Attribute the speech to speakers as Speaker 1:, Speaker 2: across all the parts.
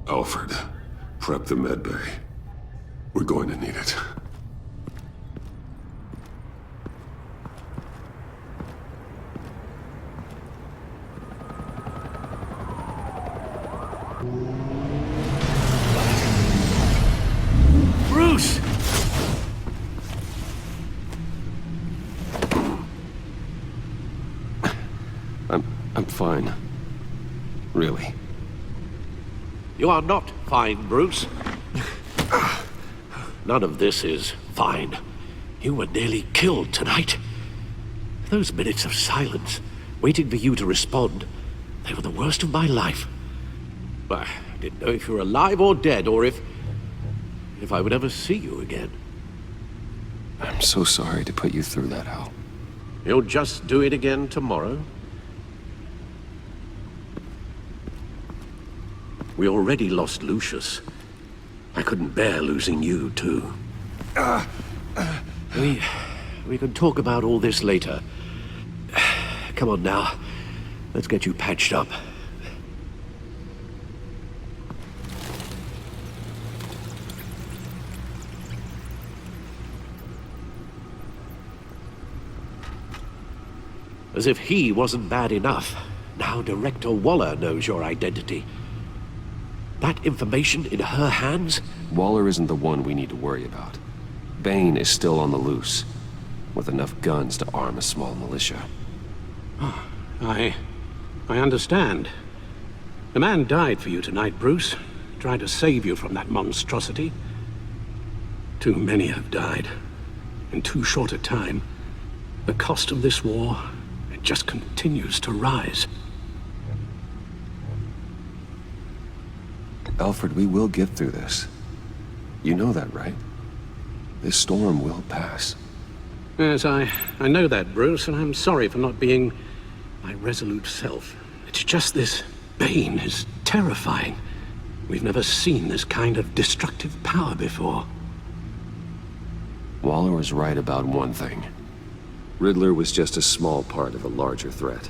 Speaker 1: Alfred, prep the med bay. We're going to need it.
Speaker 2: Bruce!
Speaker 3: I'm fine. Really.
Speaker 2: You are not fine, Bruce. None of this is fine. You were nearly killed tonight. Those minutes of silence, waiting for you to respond, they were the worst of my life. I didn't know if you were alive or dead, or if I would ever see you again.
Speaker 3: I'm so sorry to put you through that, Al.
Speaker 2: You'll just do it again tomorrow? We already lost Lucius. I couldn't bear losing you, too. We can talk about all this later. Come on now. Let's get you patched up. As if he wasn't bad enough. Now Director Waller knows your identity. That information in her hands?
Speaker 3: Waller isn't the one we need to worry about. Bane is still on the loose, with enough guns to arm a small militia.
Speaker 2: Oh, I understand. The man died for you tonight, Bruce. Trying to save you from that monstrosity. Too many have died. In too short a time. The cost of this war, it just continues to rise.
Speaker 3: Alfred, we will get through this. You know that, right? This storm will pass.
Speaker 2: Yes, I know that, Bruce, and I'm sorry for not being my resolute self. It's just this Bane is terrifying. We've never seen this kind of destructive power before.
Speaker 3: Waller was right about one thing. Riddler was just a small part of a larger threat.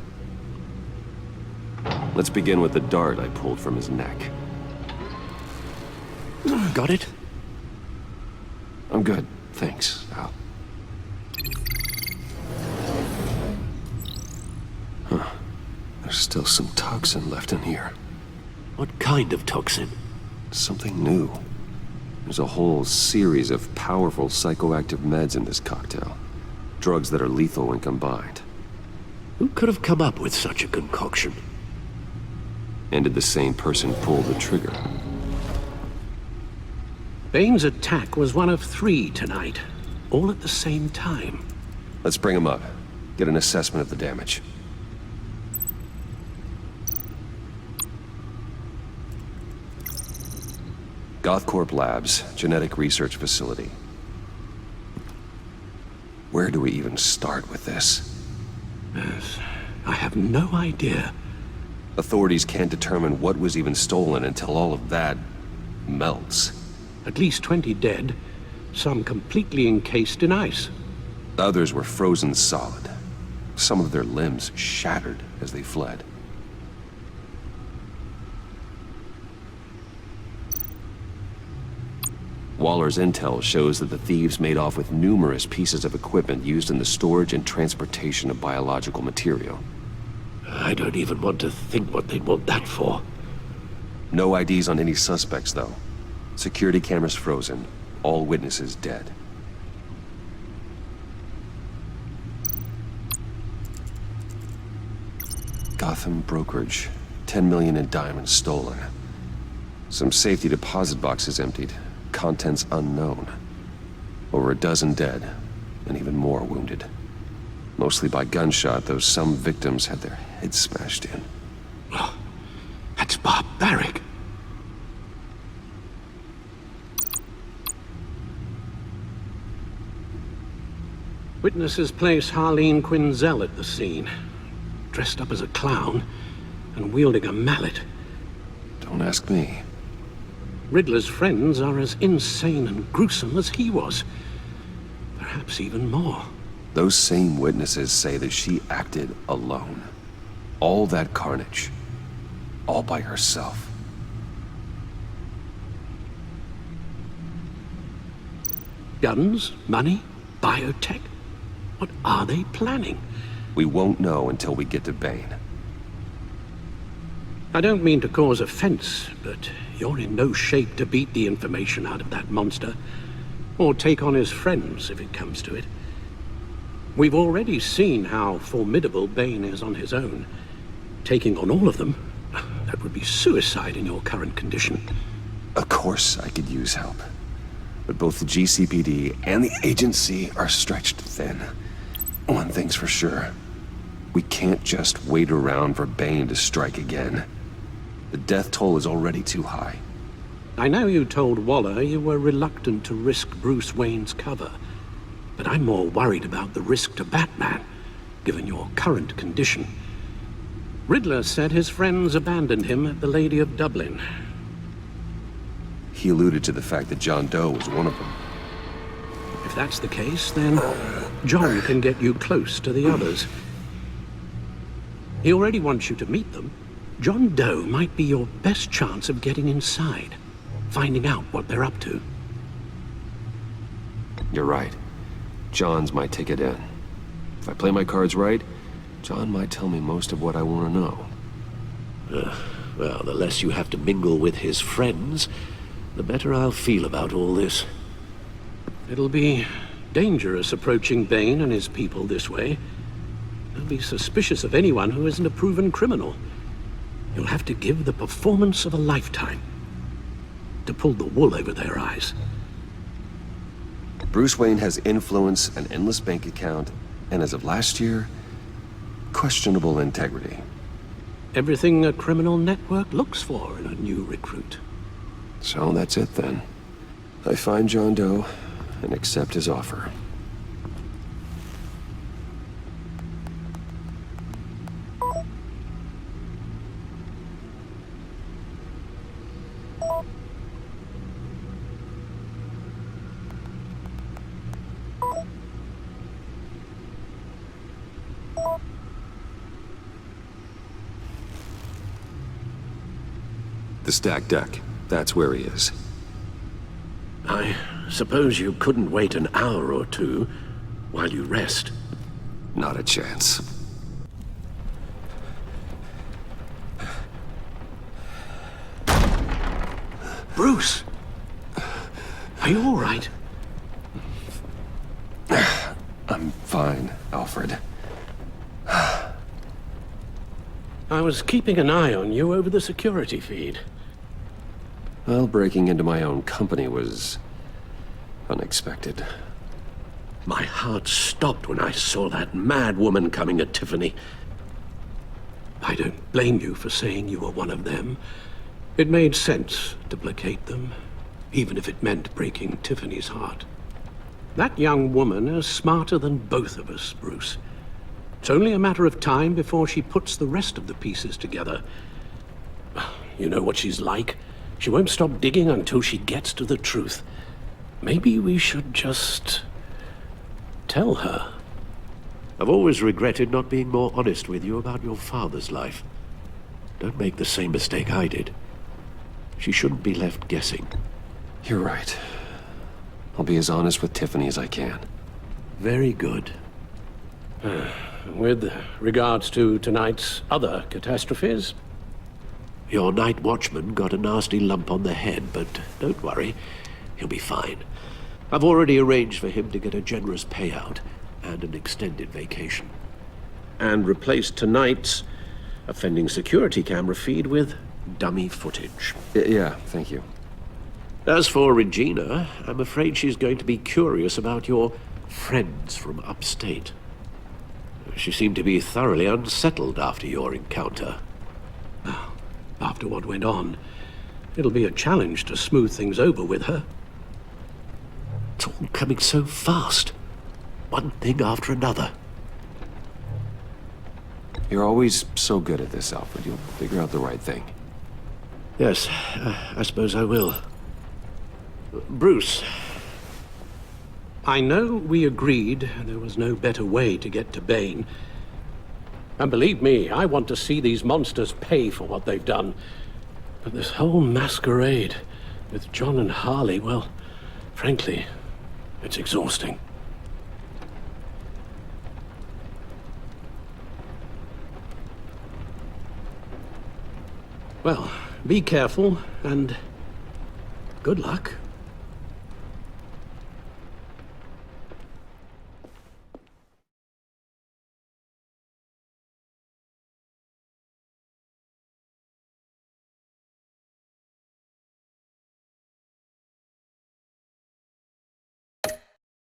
Speaker 3: Let's begin with the dart I pulled from his neck.
Speaker 2: Got it?
Speaker 3: I'm good, thanks, Al. Huh. There's still some toxin left in here.
Speaker 2: What kind of toxin?
Speaker 3: Something new. There's a whole series of powerful psychoactive meds in this cocktail. Drugs that are lethal when combined.
Speaker 2: Who could have come up with such a concoction?
Speaker 3: And did the same person pull the trigger?
Speaker 2: Bane's attack was one of 3 tonight, all at the same time.
Speaker 3: Let's bring him up. Get an assessment of the damage. Gothcorp Labs, Genetic Research Facility. Where do we even start with this?
Speaker 2: Yes, I have no idea.
Speaker 3: Authorities can't determine what was even stolen until all of that melts.
Speaker 2: At least 20 dead, some completely encased in ice.
Speaker 3: Others were frozen solid. Some of their limbs shattered as they fled. Waller's intel shows that the thieves made off with numerous pieces of equipment used in the storage and transportation of biological material.
Speaker 2: I don't even want to think what they'd want that for.
Speaker 3: No IDs on any suspects, though. Security cameras frozen. All witnesses dead. Gotham brokerage. 10 million in diamonds stolen. Some safety deposit boxes emptied. Contents unknown. Over a dozen dead, and even more wounded. Mostly by gunshot, though some victims had their heads smashed in.
Speaker 2: Oh, that's barbaric. Witnesses place Harleen Quinzel at the scene, dressed up as a clown and wielding a mallet.
Speaker 3: Don't ask me.
Speaker 2: Riddler's friends are as insane and gruesome as he was. Perhaps even more.
Speaker 3: Those same witnesses say that she acted alone. All that carnage. all by herself.
Speaker 2: Guns, money, biotech? What are they planning?
Speaker 3: We won't know until we get to Bane.
Speaker 2: I don't mean to cause offense, but you're in no shape to beat the information out of that monster, or take on his friends if it comes to it. We've already seen how formidable Bane is on his own. Taking on all of them, that would be suicide in your current condition.
Speaker 3: Of course I could use help. But both the GCPD and the agency are stretched thin. One thing's for sure. We can't just wait around for Bane to strike again. The death toll is already too high.
Speaker 2: I know you told Waller you were reluctant to risk Bruce Wayne's cover, but I'm more worried about the risk to Batman, given your current condition. Riddler said his friends abandoned him at the Lady of Dublin.
Speaker 3: He alluded to the fact that John Doe was one of them.
Speaker 2: If that's the case, then John can get you close to the others. He already wants you to meet them. John Doe might be your best chance of getting inside, finding out what they're up to.
Speaker 3: You're right. John's my ticket in. If I play my cards right, John might tell me most of what I want to know.
Speaker 4: Well, the less you have to mingle with his friends, the better I'll feel about all this.
Speaker 2: It'll be dangerous approaching Bane and his people this way. They'll be suspicious of anyone who isn't a proven criminal. You'll have to give the performance of a lifetime to pull the wool over their eyes.
Speaker 3: Bruce Wayne has influence, an endless bank account, and as of last year, questionable integrity.
Speaker 2: Everything a criminal network looks for in a new recruit.
Speaker 3: So that's it then. I find John Doe and accept his offer. The stacked deck. That's where he is.
Speaker 4: I suppose you couldn't wait an hour or two while you rest.
Speaker 3: Not a chance.
Speaker 2: Bruce! Are you all right?
Speaker 3: I'm fine, Alfred.
Speaker 2: I was keeping an eye on you over the security feed.
Speaker 3: Well, breaking into my own company was unexpected.
Speaker 4: My heart stopped when I saw that mad woman coming at Tiffany.
Speaker 2: I don't blame you for saying you were one of them. It made sense to placate them, even if it meant breaking Tiffany's heart. That young woman is smarter than both of us, Bruce. It's only a matter of time before she puts the rest of the pieces together. You know what she's like. She won't stop digging until she gets to the truth. Maybe we should just tell her.
Speaker 4: I've always regretted not being more honest with you about your father's life. Don't make the same mistake I did. She shouldn't be left guessing.
Speaker 3: You're right. I'll be as honest with Tiffany as I can.
Speaker 4: Very good.
Speaker 2: With regards to tonight's other catastrophes?
Speaker 4: Your night watchman got a nasty lump on the head, but don't worry. He'll be fine. I've already arranged for him to get a generous payout and an extended vacation. And replaced tonight's offending security camera feed with dummy footage.
Speaker 3: Yeah, thank you.
Speaker 4: As for Regina, I'm afraid she's going to be curious about your friends from upstate. She seemed to be thoroughly unsettled after your encounter.
Speaker 2: After what went on, it'll be a challenge to smooth things over with her.
Speaker 4: It's all coming so fast. One thing after another.
Speaker 3: You're always so good at this, Alfred. You'll figure out the right thing.
Speaker 4: Yes, I suppose I will. Bruce.
Speaker 2: I know we agreed there was no better way to get to Bane, And believe me, I want to see these monsters pay for what they've done. But this whole masquerade with John and Harley, well, frankly, it's exhausting. Well, be careful, and good luck.